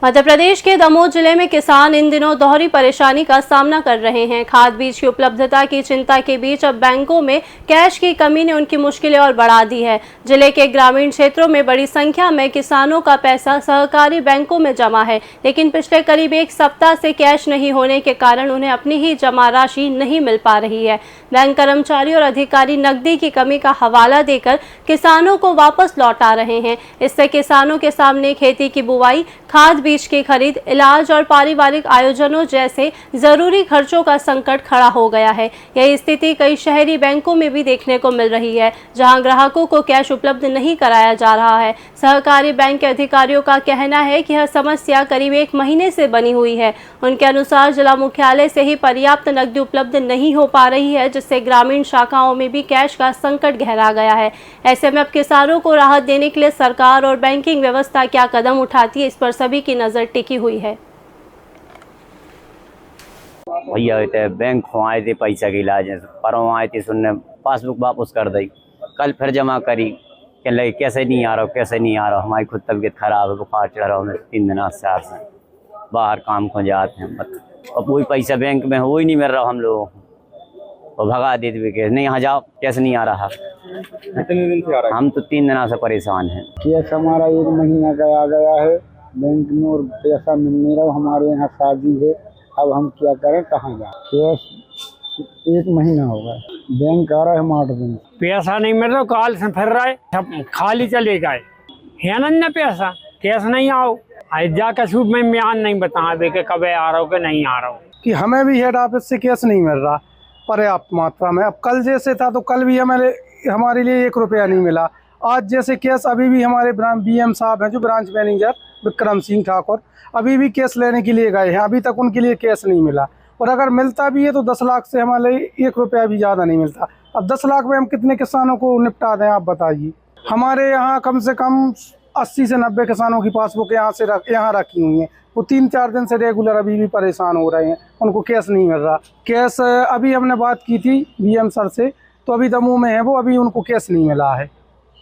मध्य प्रदेश के दमोह जिले में किसान इन दिनों दोहरी परेशानी का सामना कर रहे हैं। खाद बीज की उपलब्धता की चिंता के बीच अब बैंकों में कैश की कमी ने उनकी मुश्किलें और बढ़ा दी है। जिले के ग्रामीण क्षेत्रों में बड़ी संख्या में किसानों का पैसा सहकारी बैंकों में जमा है, लेकिन पिछले करीब एक सप्ताह से कैश नहीं होने के कारण उन्हें अपनी ही जमा राशि नहीं मिल पा रही है। बैंक कर्मचारी और अधिकारी नकदी की कमी का हवाला देकर किसानों को वापस लौटा रहे हैं। इससे किसानों के सामने खेती की बुवाई, खाद बीज की खरीद, इलाज और पारिवारिक आयोजनों जैसे जरूरी खर्चों का संकट खड़ा हो गया है। यही स्थिति कई शहरी बैंकों में भी देखने को मिल रही है, जहां ग्राहकों को कैश उपलब्ध नहीं कराया जा रहा है। सहकारी बैंक के अधिकारियों का कहना है कि यह समस्या करीब 1 महीने से बनी हुई है। उनके अनुसार जिला मुख्यालय से ही पर्याप्त नकदी उपलब्ध नहीं हो पा रही है, जिससे ग्रामीण शाखाओं में भी कैश का संकट गहरा गया है। ऐसे में अब किसानों को राहत देने के लिए सरकार और बैंकिंग व्यवस्था क्या कदम उठाती है, इस पर सभी की नजर टिकी हुई है। भैया होते बैंक आए थे पैसा के इलाज परसों आए थे, सुनने पासबुक वापस कर दी, कल फिर जमा करी, कह लगे कैसे नहीं आ रहा, कैसे नहीं आ रहा। हमारी खुद तबीयत खराब है, बुखार चढ़ रहा हूँ, 3 दिन से बाहर काम को जाते हैं। अब वही पैसा बैंक में वो ही नहीं मिल रहा हम लोगों को, और भगा देते हुए कैसे नहीं, यहाँ जाओ कैसे नहीं आ रहा। कितने दिन से आ रहा है? हम तो 3 दिन से परेशान हैं। केस हमारा 1 महीना का आ गया है बैंक में और पैसा मिल नहीं रहा। हमारे यहाँ शादी है, अब हम क्या करें, कहाँ जाए। केस 1 महीना हो गया, बैंक आ रहा है 8 दिन, पैसा नहीं मिल रहा, काल से फिर रहा है, सब खाली चले गए है ना पैसा, कैश नहीं आओ जाकर सूप में म्यान नहीं बता दे के कब आ रहा हो कि नहीं आ रहा हो। कि हमें भी हेड ऑफिस से कैश नहीं मिल रहा पर्याप्त मात्रा में। अब कल जैसे था तो कल भी हमारे लिए 1 रुपया नहीं मिला। आज जैसे केस अभी भी हमारे BM साहब हैं, जो ब्रांच मैनेजर विक्रम सिंह ठाकुर, अभी भी केस लेने के लिए गए हैं, अभी तक उनके लिए केस नहीं मिला। और अगर मिलता भी है तो 10 लाख से हमारे लिए 1 रुपया भी ज़्यादा नहीं मिलता। अब 10 लाख में हम कितने किसानों को निपटा दें, आप बताइए। हमारे यहाँ कम से कम 80 से 90 किसानों की पासबुक यहाँ रखी हुई हैं। वो 3-4 दिन से रेगुलर अभी भी परेशान हो रहे हैं, उनको कैश नहीं मिल रहा। कैश अभी हमने बात की थी BM सर से, तो अभी दमोह में है वो, अभी उनको कैश नहीं मिला है।